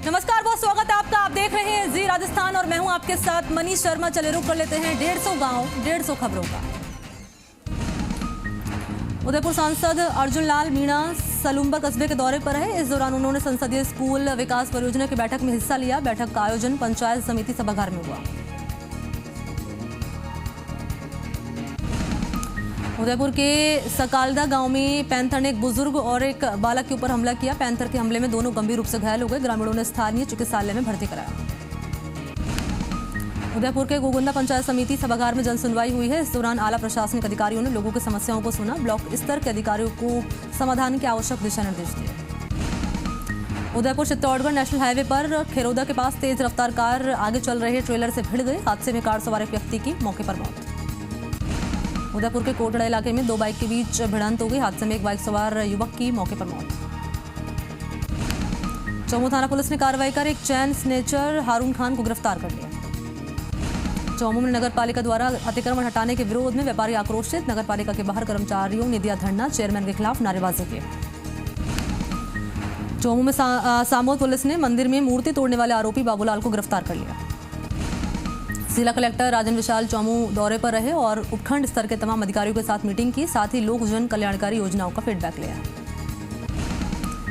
नमस्कार, बहुत स्वागत है आपका। आप देख रहे हैं जी राजस्थान और मैं हूं आपके साथ मनीष शर्मा। चले रुक कर लेते हैं 150 गांव 150 खबरों का। उदयपुर सांसद अर्जुन लाल मीणा सलूम्बर कस्बे के दौरे पर है। इस दौरान उन्होंने संसदीय स्कूल विकास परियोजना की बैठक में हिस्सा लिया। बैठक का आयोजन पंचायत समिति सभागार में हुआ। उदयपुर के सकालदा गांव में पैंथर ने एक बुजुर्ग और एक बालक के ऊपर हमला किया। पैंथर के हमले में दोनों गंभीर रूप से घायल हो गए। ग्रामीणों ने स्थानीय चिकित्सालय में भर्ती कराया। उदयपुर के गोगुंदा पंचायत समिति सभागार में जन सुनवाई हुई है। इस दौरान आला प्रशासनिक अधिकारियों ने लोगों की समस्याओं को सुना। ब्लॉक स्तर के अधिकारियों को समाधान के आवश्यक दिशा निर्देश दिए। उदयपुर चित्तौड़गढ़ नेशनल हाईवे पर खेरौदा के पास तेज रफ्तार कार आगे चल रहे ट्रेलर से भिड़ गई। हादसे में कार सवार एक व्यक्ति की मौके पर मौत। उदयपुर के कोटड़ा इलाके में दो बाइक के बीच भिड़ंत हो गई। हादसे में एक बाइक सवार युवक की मौके पर मौत। चौमू थाना पुलिस ने कार्रवाई कर एक चैन स्नेचर हारून खान को गिरफ्तार कर लिया। चौमू में नगर पालिका द्वारा अतिक्रमण हटाने के विरोध में व्यापारी आक्रोशित। नगर पालिका के बाहर कर्मचारियों ने दिया धरना। चेयरमैन के खिलाफ नारेबाजी की। चौमू में सामोद पुलिस ने मंदिर में मूर्ति तोड़ने वाले आरोपी बाबूलाल को गिरफ्तार कर लिया। जिला कलेक्टर राजन विशाल चौमू दौरे पर रहे और उपखंड स्तर के तमाम अधिकारियों के साथ मीटिंग की। साथ ही लोक जन कल्याणकारी योजनाओं का फीडबैक लिया।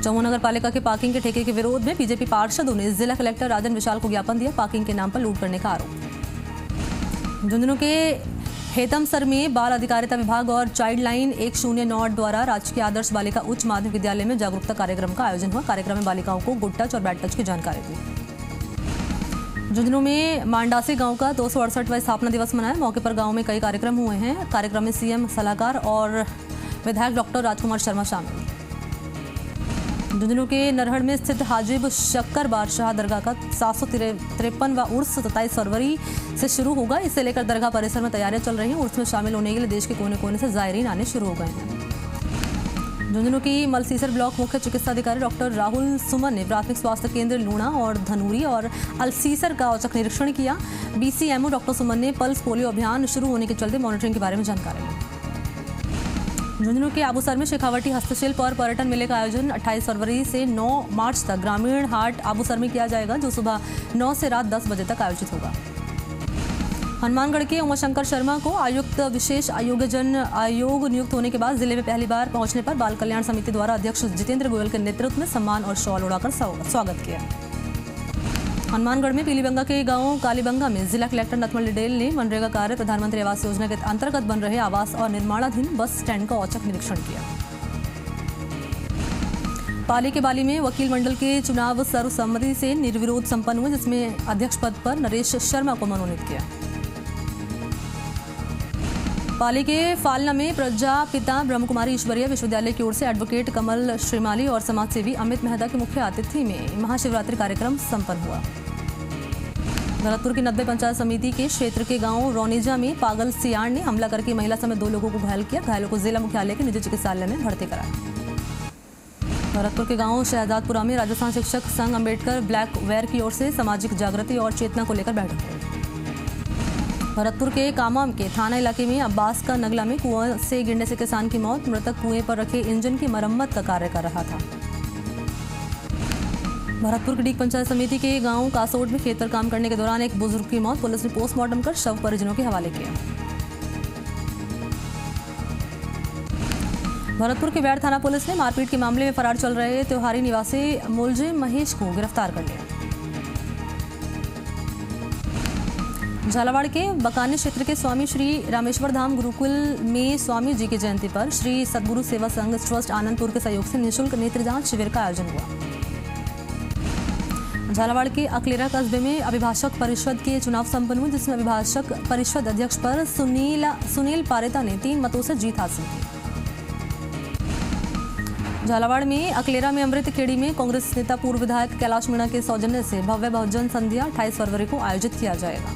चौमू नगर पालिका के पार्किंग के ठेके के विरोध में बीजेपी पार्षदों ने जिला कलेक्टर राजन विशाल को ज्ञापन दिया। पार्किंग के नाम पर लूट करने का आरोप। झुंझुनू के हेतमसर में बाल अधिकारिता विभाग और चाइल्ड लाइन 109 द्वारा राजकीय आदर्श बालिका उच्च माध्यमिक विद्यालय में जागरूकता कार्यक्रम का आयोजन हुआ। कार्यक्रम में बालिकाओं को गुड टच और बैड टच की जानकारी दी। झुंझुनू में मांडासी गांव का 268वां स्थापना दिवस मनाया। मौके पर गांव में कई कार्यक्रम हुए हैं। कार्यक्रम में सीएम सलाहकार और विधायक डॉक्टर राजकुमार शर्मा शामिल। झुंझुनू के नरहड़ में स्थित हाजिब शक्कर बादशाह दरगाह का 753वां उर्स 27 फरवरी से शुरू होगा। इसे लेकर दरगाह परिसर में तैयारियां चल रही हैं। उर्स में शामिल होने के लिए देश के कोने कोने से जायरीन आने शुरू हो गए हैं। झुंझुनू की मलसीसर ब्लॉक मुख्य चिकित्सा अधिकारी डॉक्टर राहुल सुमन ने प्राथमिक स्वास्थ्य केंद्र लूणा और धनूरी और अलसीसर का औचक निरीक्षण किया। बीसीएमओ डॉक्टर सुमन ने पल्स पोलियो अभियान शुरू होने के चलते मॉनिटरिंग के बारे में जानकारी ली। झुंझुनू के आबूसर में शेखावटी हस्तशिल्प और पर्यटन मेले का आयोजन 28 फरवरी से 9 मार्च तक ग्रामीण हाट आबूसर में किया जाएगा, जो सुबह 9 से रात 10 बजे तक आयोजित होगा। हनुमानगढ़ के उमाशंकर शर्मा को आयुक्त विशेष आयोजन आयोग नियुक्त होने के बाद जिले में पहली बार पहुंचने पर बाल कल्याण समिति द्वारा अध्यक्ष जितेंद्र गोयल के नेतृत्व में सम्मान और शॉल उड़ाकर स्वागत किया। हनुमानगढ़ में पीलीबंगा के गांव कालीबंगा में जिला कलेक्टर नथमल डिडेल ने मनरेगा कार्य प्रधानमंत्री आवास योजना के अंतर्गत बन रहे आवास और निर्माणाधीन बस स्टैंड का औचक निरीक्षण किया। पाली के बाली में वकील मंडल के चुनाव सर्वसम्मति से निर्विरोध संपन्न हुए, जिसमें अध्यक्ष पद पर नरेश शर्मा को मनोनीत किया। पाली के फालना में प्रजापिता ब्रह्मकुमारी ईश्वरीय विश्वविद्यालय की ओर से एडवोकेट कमल श्रीमाली और समाजसेवी अमित मेहता के मुख्य आतिथ्य में महाशिवरात्रि कार्यक्रम संपन्न हुआ। भरतपुर की 90 पंचायत समिति के क्षेत्र के गांव रौनीजा में पागल सियार ने हमला करके महिला समेत 2 लोगों को घायल किया। घायलों को जिला मुख्यालय के निजी चिकित्सालय में भर्ती कराया। भरतपुर के गांव शहजादपुरा में राजस्थान शिक्षक संघ अम्बेडकर ब्लैक वेयर की ओर से सामाजिक जागृति और चेतना को लेकर बैठक हुई। भरतपुर के कामाम के थाना इलाके में अब्बास का नगला में कुआं से गिरने से किसान की मौत। मृतक कुएं पर रखे इंजन की मरम्मत का कार्य कर रहा था। भरतपुर की डीग पंचायत समिति के गांव कासोड में खेत पर काम करने के दौरान एक बुजुर्ग की मौत। पुलिस ने पोस्टमार्टम कर शव परिजनों के हवाले किया। भरतपुर के वैड़ थाना पुलिस ने मारपीट के मामले में फरार चल रहे त्योहारी निवासी मुलजिम महेश को गिरफ्तार कर लिया। झालावाड़ के बकानी क्षेत्र के स्वामी श्री रामेश्वर धाम गुरुकुल में स्वामी जी की जयंती पर श्री सद्गुरु सेवा संघ ट्रस्ट आनंदपुर के सहयोग से निःशुल्क नेत्र जांच शिविर का आयोजन हुआ। झालावाड़ के अकलेरा कस्बे में अभिभाषक परिषद के चुनाव संपन्न हुए, जिसमें अभिभाषक परिषद अध्यक्ष पर सुनील पारेता ने 3 मतों से जीत हासिल की। झालावाड़ में अकलेरा में अमृत खेड़ी में कांग्रेस नेता पूर्व विधायक कैलाश मीणा के सौजन्य से भव्य बहुजन संध्या 28 फरवरी को आयोजित किया जाएगा।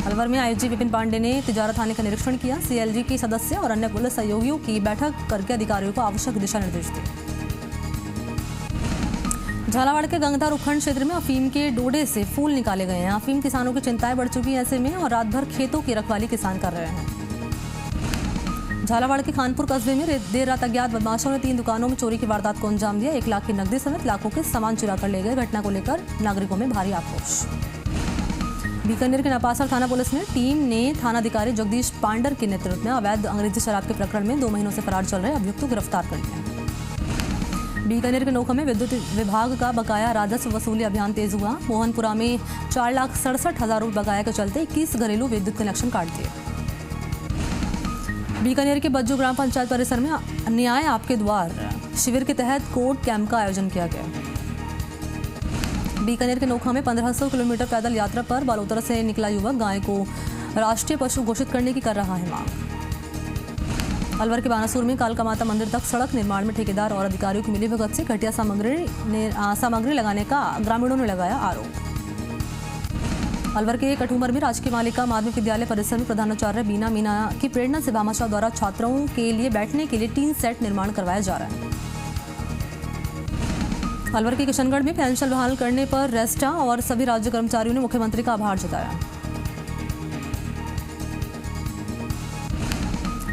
अलवर में आईजी विपिन पांडे ने तिजारा थाने का निरीक्षण किया। सीएलजी के सदस्य और अन्य पुलिस सहयोगियों की बैठक करके अधिकारियों को आवश्यक दिशा निर्देश दिए। झालावाड़ के गंगधार उपखंड क्षेत्र में अफीम के डोडे से फूल निकाले गए हैं। अफीम किसानों की चिंताएं बढ़ चुकी हैं ऐसे में, और रात भर खेतों की रखवाली किसान कर रहे हैं। झालावाड़ के खानपुर कस्बे में देर रात अज्ञात बदमाशों ने 3 दुकानों में चोरी की वारदात को अंजाम दिया। 1 लाख की नकदी समेत लाखों के सामान चुरा कर ले गए। घटना को लेकर नागरिकों में भारी आक्रोश। बीकानेर के नपासर थाना पुलिस ने टीम ने थानाधिकारी जगदीश पांडर के नेतृत्व में अवैध अंग्रेजी शराब के प्रकरण में 2 महीनों से फरार चल रहे अभियुक्त को गिरफ्तार कर लिया। बीकानेर के नोखा में विद्युत विभाग का बकाया राजस्व वसूली अभियान तेज हुआ। मोहनपुरा में 4,67,000 रुपये बकाया के चलते 21 घरेलू विद्युत कनेक्शन काट दिए। बीकानेर के बज्जू ग्राम पंचायत परिसर में न्याय आपके द्वार शिविर के तहत कोर्ट कैंप का आयोजन किया गया। बीकानेर के नोखा में 1500 किलोमीटर पैदल यात्रा पर बालोतरा से निकला युवक गाय को राष्ट्रीय पशु घोषित करने की कर रहा है मांग। अलवर के बानासुर में कालका माता मंदिर तक सड़क निर्माण में ठेकेदार और अधिकारियों की मिलीभगत से घटिया सामग्री लगाने का ग्रामीणों ने लगाया आरोप। अलवर के कठूमर में राजकीय बालिका माध्यमिक विद्यालय परिसर में प्रधानाचार्य बीना मीना की प्रेरणा से भामाशाह द्वारा छात्रों के लिए बैठने के लिए 3 सेट निर्माण करवाया जा रहा है। अलवर के किशनगढ़ में पेंशन बहाल करने पर रेस्टा और सभी राज्य कर्मचारियों ने मुख्यमंत्री का आभार जताया।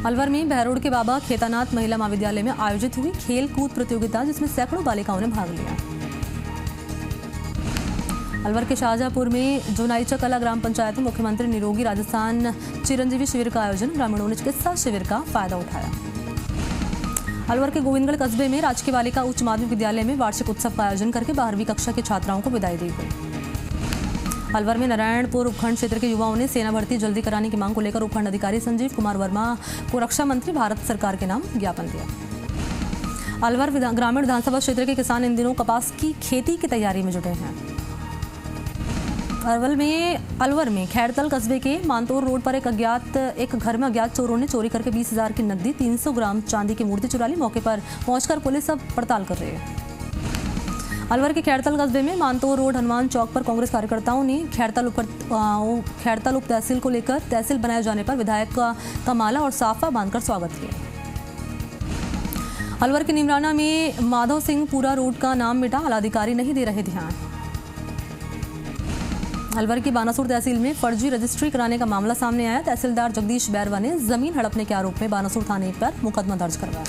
अलवर में बहरोड के बाबा खेतानाथ महिला महाविद्यालय में आयोजित हुई खेल कूद प्रतियोगिता जिसमें सैकड़ों बालिकाओं ने भाग लिया। अलवर के शाहजहांपुर में जोनाईचा कला ग्राम पंचायत में मुख्यमंत्री निरोगी राजस्थान चिरंजीवी शिविर का आयोजन। ग्रामीणों ने चिकित्सा शिविर का फायदा उठाया। अलवर के गोविंदगढ़ कस्बे में राजकीय बालिका उच्च माध्यमिक विद्यालय में वार्षिक उत्सव का आयोजन करके 12वीं कक्षा की छात्राओं को विदाई दी गई। अलवर में नारायणपुर उपखंड क्षेत्र के युवाओं ने सेना भर्ती जल्दी कराने की मांग को लेकर उपखंड अधिकारी संजीव कुमार वर्मा को रक्षा मंत्री भारत सरकार के नाम ज्ञापन दिया। अलवर ग्रामीण विधानसभा क्षेत्र के किसान इन दिनों कपास की खेती की तैयारी में जुटे हैं। अलवर में खैरतल कस्बे के मानतोर रोड पर एक घर में अज्ञात चोरों ने चोरी करके 20,000 की नकदी 300 ग्राम चांदी की मूर्ति चुरा ली। मौके पर पहुंचकर पुलिस अब पड़ताल कर रही है। अलवर के खैरतल कस्बे में मानतोर रोड हनुमान चौक पर कांग्रेस कार्यकर्ताओं ने खैरतल उप तहसील को लेकर तहसील बनाए जाने पर विधायक का माला और साफा बांधकर स्वागत किया। अलवर के निमराना में माधव सिंह पूरा रोड का नाम मिटा, आलाधिकारी नहीं दे रहे ध्यान। अलवर की बानासुर तहसील में फर्जी रजिस्ट्री कराने का मामला सामने आया। तहसीलदार जगदीश बैरवा ने जमीन हड़पने के आरोप में बानासुर थाने पर मुकदमा दर्ज करवाया।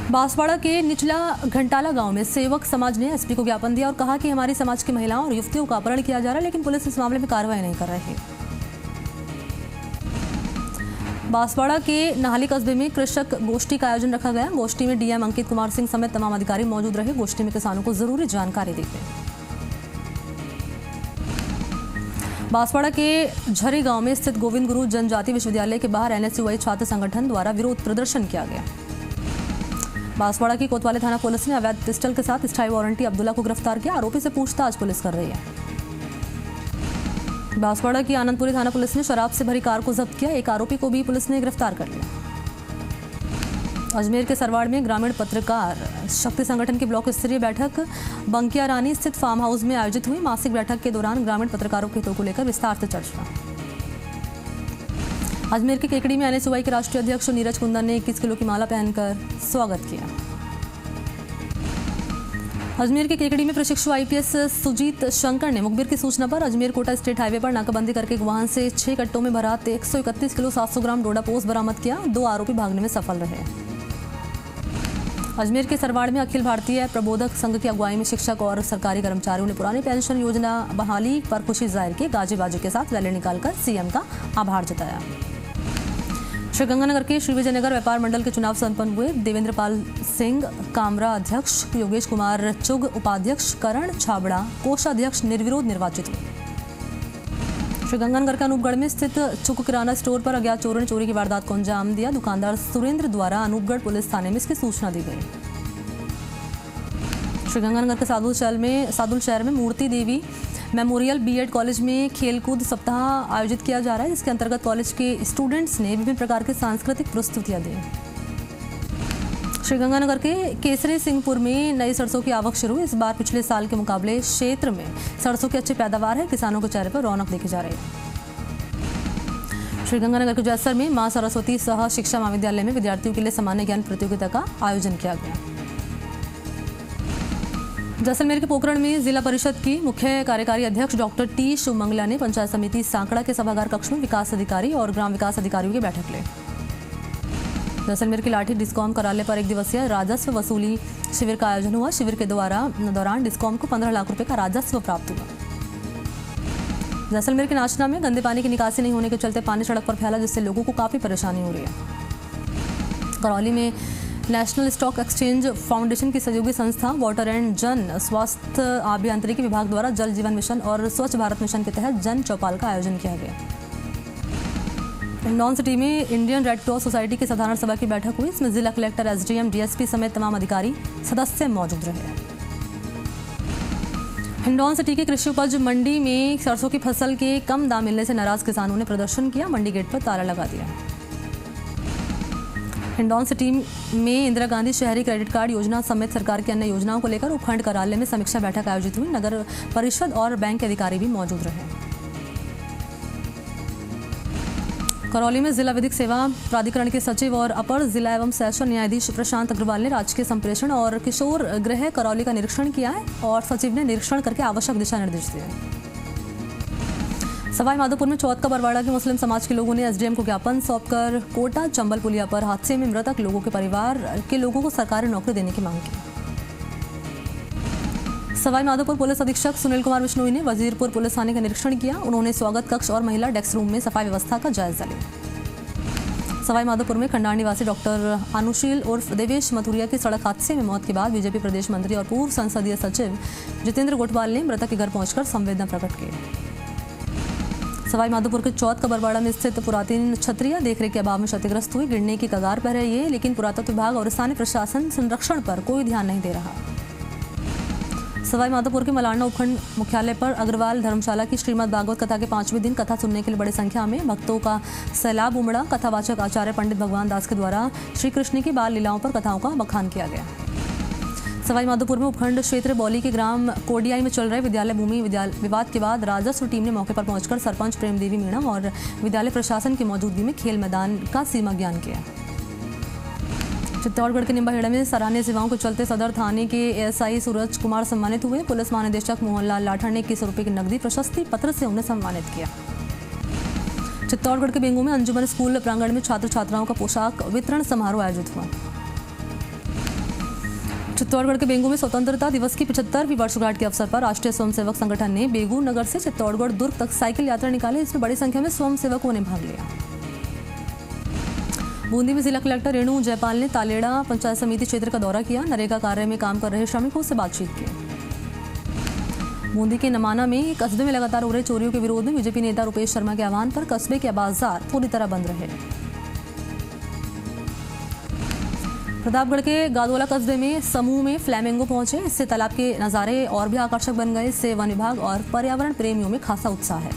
बांसवाड़ा के निचला घंटाला गांव में सेवक समाज ने एसपी को ज्ञापन दिया और कहा कि हमारी समाज की महिलाओं और युवतियों का अपहरण किया जा रहा है, लेकिन पुलिस इस मामले में कार्रवाई नहीं कर रही। बांसवाड़ा के नाहली कस्बे में कृषक गोष्ठी का आयोजन रखा गया। गोष्ठी में डीएम अंकित कुमार सिंह समेत तमाम अधिकारी मौजूद रहे। गोष्ठी में किसानों को जरूरी जानकारी दी गई। बांसवाड़ा के झरी गांव में स्थित गोविंद गुरु जनजाति विश्वविद्यालय के बाहर एनएसयूआई छात्र संगठन द्वारा विरोध प्रदर्शन किया गया। बांसवाड़ा की कोतवाली थाना पुलिस ने अवैध पिस्टल के साथ स्थायी वारंटी अब्दुल्ला को गिरफ्तार किया। आरोपी से पूछताछ पुलिस कर रही है। बांसवाड़ा की आनंदपुरी थाना पुलिस ने शराब से भरी कार को जब्त किया। एक आरोपी को भी पुलिस ने गिरफ्तार कर लिया। अजमेर के सरवाड़ में ग्रामीण पत्रकार शक्ति संगठन की ब्लॉक स्तरीय बैठक बंकिया रानी स्थित फार्म हाउस में आयोजित हुई। मासिक बैठक के दौरान ग्रामीण पत्रकारों के हितों को लेकर विस्तार से चर्चा। अजमेर के केकड़ी में एनएसयूआई के राष्ट्रीय अध्यक्ष नीरज कुंदन ने 21 किलो की माला पहनकर स्वागत किया। अजमेर के केकड़ी में प्रशिक्षु आईपीएस सुजीत शंकर ने मुखबिर की सूचना पर अजमेर कोटा स्टेट हाईवे पर नाकाबंदी करके एक वाहन से 6 कट्टों में भरा 131 किलो 700 ग्राम डोडा पोस्त बरामद किया। 2 आरोपी भागने में सफल रहे। अजमेर के सरवाड़ में अखिल भारतीय प्रबोधक संघ की अगुवाई में शिक्षक और सरकारी कर्मचारियों ने पुरानी पेंशन योजना बहाली पर खुशी जाहिर की। गाजे बाजे के साथ रैली निकालकर सीएम का आभार जताया। श्रीगंगानगर के श्री विजयनगर व्यापार मंडल के चुनाव संपन्न हुए। देवेंद्र पाल सिंह कामरा अध्यक्ष, योगेश कुमार चुग उपाध्यक्ष, करण छाबड़ा कोषाध्यक्ष निर्विरोध निर्वाचित हुए। श्रीगंगानगर के अनूपगढ़ में स्थित चुक किराना स्टोर पर अज्ञात चोरों ने चोरी की वारदात को अंजाम दिया। दुकानदार सुरेंद्र द्वारा अनूपगढ़ पुलिस थाने में इसकी सूचना दी गई। श्रीगंगानगर के सादुल शहर में मूर्ति देवी मेमोरियल बीएड कॉलेज में खेलकूद सप्ताह आयोजित किया जा रहा है, जिसके अंतर्गत कॉलेज के स्टूडेंट्स ने विभिन्न प्रकार के सांस्कृतिक प्रस्तुतियां दी। श्रीगंगानगर के केसरी सिंहपुर में नई सरसों की आवक शुरू। इस बार पिछले साल के मुकाबले क्षेत्र में सरसों की अच्छी पैदावार है। किसानों के चेहरे पर रौनक देखी जा रही है। श्रीगंगानगर के जैसर में मां सरस्वती सह शिक्षा महाविद्यालय में विद्यार्थियों के लिए सामान्य ज्ञान प्रतियोगिता का आयोजन किया गया। जैसलमेर के पोखरण में जिला परिषद की मुख्य कार्यकारी अध्यक्ष डॉक्टर टी शुभमंगला ने पंचायत समिति सांकड़ा के सभागार कक्ष में विकास अधिकारी और ग्राम विकास अधिकारियों की बैठक ली। जैसलमेर की लाठी डिस्कॉम कार्यालय पर एक दिवसीय राजस्व वसूली शिविर का आयोजन हुआ। शिविर के दौरान डिस्कॉम को 15 लाख रुपए का राजस्व प्राप्त हुआ। जैसलमेर के नाचना में गंदे पानी की निकासी नहीं होने के चलते पानी सड़क पर फैला, जिससे लोगों को काफ़ी परेशानी हो रही है। करौली में नेशनल स्टॉक एक्सचेंज फाउंडेशन की सहयोगी संस्था वाटर एंड जन स्वास्थ्य अभियांत्रिकी विभाग द्वारा जल जीवन मिशन और स्वच्छ भारत मिशन के तहत जन चौपाल का आयोजन किया गया। हिंडौन सिटी में इंडियन रेड क्रॉस सोसाइटी की साधारण सभा की बैठक हुई। इसमें जिला कलेक्टर, एसडीएम, डीएसपी समेत तमाम अधिकारी सदस्य मौजूद रहे। हिंडौन सिटी के कृषि उपज मंडी में सरसों की फसल के कम दाम मिलने से नाराज किसानों ने प्रदर्शन किया। मंडी गेट पर ताला लगा दिया। हिंडौन सिटी में इंदिरा गांधी शहरी क्रेडिट कार्ड योजना समेत सरकार की अन्य योजनाओं को लेकर उपखंड कार्यालय में समीक्षा बैठक आयोजित हुई। नगर परिषद और बैंक के अधिकारी भी मौजूद रहे। करौली में जिला विधिक सेवा प्राधिकरण के सचिव और अपर जिला एवं सेशन न्यायाधीश प्रशांत अग्रवाल ने राजकीय संप्रेषण और किशोर गृह करौली का निरीक्षण किया है और सचिव ने निरीक्षण करके आवश्यक दिशा निर्देश दिए। सवाई माधोपुर में चौथ का बरवाड़ा के मुस्लिम समाज के लोगों ने एसडीएम को ज्ञापन सौंपकर कोटा चंबल पुलिया पर हादसे में मृतक लोगों के परिवार के लोगों को सरकारी नौकरी देने की मांग की। सवाई माधोपुर पुलिस अधीक्षक सुनील कुमार बिश्नोई ने वजीरपुर पुलिस थाने का निरीक्षण किया। उन्होंने स्वागत कक्ष और महिला डेस्क रूम में सफाई व्यवस्था का जायजा लिया। सवाई माधोपुर में खंडार निवासी डॉक्टर अनुशील उर्फ देवेश मथुरिया की सड़क हादसे में मौत के बाद बीजेपी प्रदेश मंत्री और पूर्व संसदीय सचिव जितेंद्र गोठवाल ने मृतक के घर पहुंचकर संवेदना प्रकट की। सवाई माधोपुर के चौथ का बरवाड़ा में स्थित पुरातन छतरिया देखरेख के अभाव में क्षतिग्रस्त हुई। गिरने की कगार पर है ये, लेकिन पुरातत्व विभाग और स्थानीय प्रशासन संरक्षण पर कोई ध्यान नहीं दे रहा। सवाई माधोपुर के मलारना उपखंड मुख्यालय पर अग्रवाल धर्मशाला की श्रीमद् भागवत कथा के 5वें दिन कथा सुनने के लिए बड़ी संख्या में भक्तों का सैलाब उमड़ा। कथावाचक आचार्य पंडित भगवान दास के द्वारा श्री कृष्ण की बाल लीलाओं पर कथाओं का बखान किया गया। सवाई माधोपुर में उपखंड क्षेत्र बौली के ग्राम कोडियाई में चल रहे विद्यालय भूमि विवाद के बाद राजस्व टीम ने मौके पर पहुंचकर सरपंच प्रेम देवी मीणा और विद्यालय प्रशासन की मौजूदगी में खेल मैदान का सीमा ज्ञान किया। चित्तौड़गढ़ के निम्बाहेड़ा में सराहनीय सेवाओं के चलते सदर थाने के एएसआई सूरज कुमार सम्मानित हुए। पुलिस महानिदेशक मोहनलाल लाठर ने 21 रुपये की नकदी प्रशस्ति पत्र से उन्हें सम्मानित किया। चित्तौड़गढ़ के बेंगू में अंजुमन स्कूल प्रांगण में छात्र छात्राओं का पोशाक वितरण समारोह आयोजित हुआ। चित्तौड़गढ़ के बेंगू में स्वतंत्रता दिवस की 75वीं वर्षगांठ के अवसर पर राष्ट्रीय स्वयंसेवक संगठन ने बेगू नगर से चित्तौड़गढ़ दुर्ग तक साइकिल यात्रा निकाली। इसमें बड़ी संख्या में स्वयंसेवकों ने भाग लिया। बूंदी में जिला कलेक्टर रेणु जयपाल ने तालेड़ा पंचायत समिति क्षेत्र का दौरा किया। नरेगा कार्य में काम कर रहे श्रमिकों से बातचीत की। बूंदी के नमाना में कस्बे में लगातार हो रहे चोरियों के विरोध में बीजेपी नेता रुपेश शर्मा के आह्वान पर कस्बे के बाजार पूरी तरह बंद रहे। प्रतापगढ़ के गादोला कस्बे में समूह में फ्लैमिंगो पहुंचे। इससे तालाब के नज़ारे और भी आकर्षक बन गए। इससे वन विभाग और पर्यावरण प्रेमियों में खासा उत्साह है।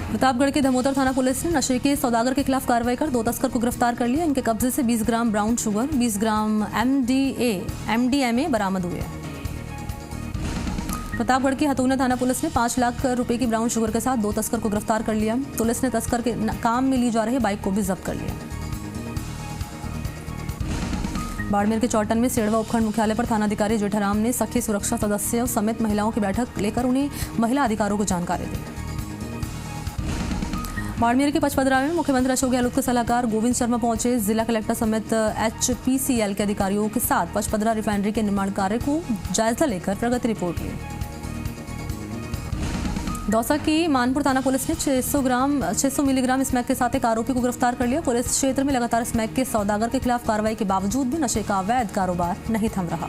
प्रतापगढ़ के धमोतर थाना पुलिस ने नशे के सौदागर के खिलाफ कार्रवाई कर 2 तस्कर को गिरफ्तार कर लिया। इनके कब्जे से 20 ग्राम ब्राउन शुगर, 20 ग्राम एमडीएमए बरामद हुए। प्रतापगढ़ की हथौना थाना पुलिस ने 5 लाख रुपए की ब्राउन शुगर के साथ 2 तस्कर को गिरफ्तार कर लिया। पुलिस ने तस्कर के काम में ली जा रही बाइक को भी जब्त कर लिया। बाड़मेर के चौटन में सेड़वा उपखंड मुख्यालय पर थानाधिकारी जेठाराम ने सखी सुरक्षा सदस्यों समेत महिलाओं की बैठक लेकर उन्हें महिला अधिकारों को जानकारी दी। बाड़मेर के पचपदरा में मुख्यमंत्री अशोक गहलोत के सलाहकार गोविंद शर्मा पहुंचे। जिला कलेक्टर समेत एचपीसीएल के अधिकारियों के साथ पचपदरा रिफाइनरी के निर्माण कार्य को जायजा लेकर प्रगति रिपोर्ट ली। दौसा की मानपुर थाना पुलिस ने 600 मिलीग्राम स्मैक के साथ एक आरोपी को गिरफ्तार कर लिया। पुलिस क्षेत्र में लगातार स्मैक के सौदागर के खिलाफ कार्रवाई के बावजूद भी नशे का अवैध कारोबार नहीं थम रहा।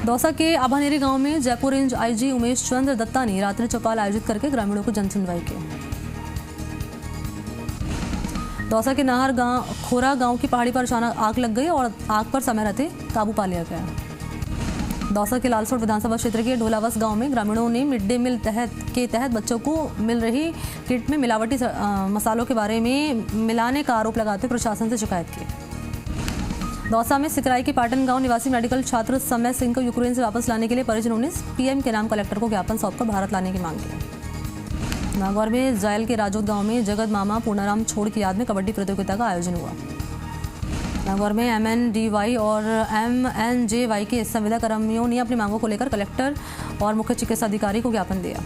दौसा के आभानेरी गांव में जयपुर रेंज आईजी उमेश चंद्र दत्ता ने रात्रि चौपाल आयोजित करके ग्रामीणों को जन सुनवाई की। दौसा के नाहर खोरा गांव की पहाड़ी पर अचानक आग लग गई और आग पर समय रहते काबू पा लिया गया। दौसा के लालसोट विधानसभा क्षेत्र के ढोलावस गांव में ग्रामीणों ने मिड डे मील के तहत बच्चों को मिल रही किट में मिलावटी मसालों के बारे में मिलाने का आरोप लगाते प्रशासन से शिकायत की। दौसा में सिकराई के पाटन गांव निवासी मेडिकल छात्र समय सिंह को यूक्रेन से वापस लाने के लिए परिजनों ने पीएम के नाम कलेक्टर को ज्ञापन सौंपकर भारत लाने की मांग की। नागौर में जायल के राजोद गांव में जगत मामा पूर्णाराम छोड़ की याद में कबड्डी प्रतियोगिता का आयोजन हुआ। नागौर में एमएनडीवाई और एमएनजेवाई के संविदा कर्मियों ने अपनी मांगों को लेकर कलेक्टर और मुख्य चिकित्सा अधिकारी को ज्ञापन दिया।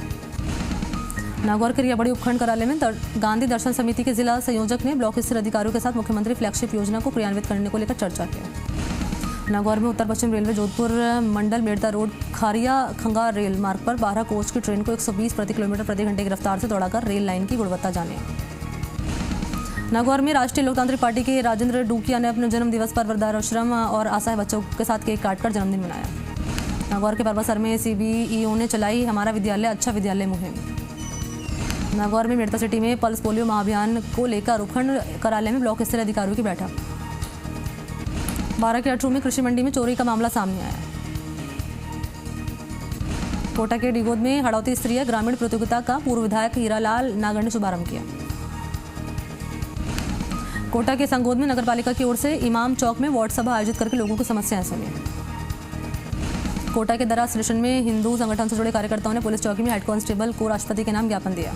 नागौर के रियाबड़ी उपखंड कार्यालय में गांधी दर्शन समिति के जिला संयोजक ने ब्लॉक स्तर अधिकारियों के साथ मुख्यमंत्री फ्लैगशिप योजना को क्रियान्वित करने को लेकर चर्चा की। नागौर में उत्तर पश्चिम रेलवे जोधपुर मंडल मेड़ता रोड खारिया खंगा रेल मार्ग पर 12 कोच की ट्रेन को 120 प्रति किलोमीटर प्रति घंटे की रफ्तार से दौड़ाकर रेल लाइन की गुणवत्ता जाने। नागौर में राष्ट्रीय लोकतांत्रिक पार्टी के राजेंद्र डूकिया ने अपने जन्मदिवस पर वृद्धाश्रम और असहाय बच्चों के साथ केक काटकर जन्मदिन मनाया। नागौर के परवासर में CBEO ने चलाई हमारा विद्यालय अच्छा विद्यालय मुहिम। नागौर में मेड़ता सिटी में पल्स पोलियो महाअभियान को लेकर उपखंड कार्यालय में ब्लॉक स्तरीय अधिकारियों की बैठक। 12 के अटरू में कृषि मंडी में चोरी का मामला सामने आया। कोटा के डिगोद में हड़ौती स्तरीय ग्रामीण प्रतियोगिता का पूर्व विधायक हीरालाल नागर ने शुभारंभ किया। कोटा के संगोद में नगरपालिका की ओर से इमाम चौक में वार्ड सभा आयोजित करके लोगों की समस्याएं सुनी। कोटा के दरा स्टेशन में हिंदू संगठन से जुड़े कार्यकर्ताओं ने पुलिस चौकी में हेड कांस्टेबल को राष्ट्रपति के नाम ज्ञापन दिया।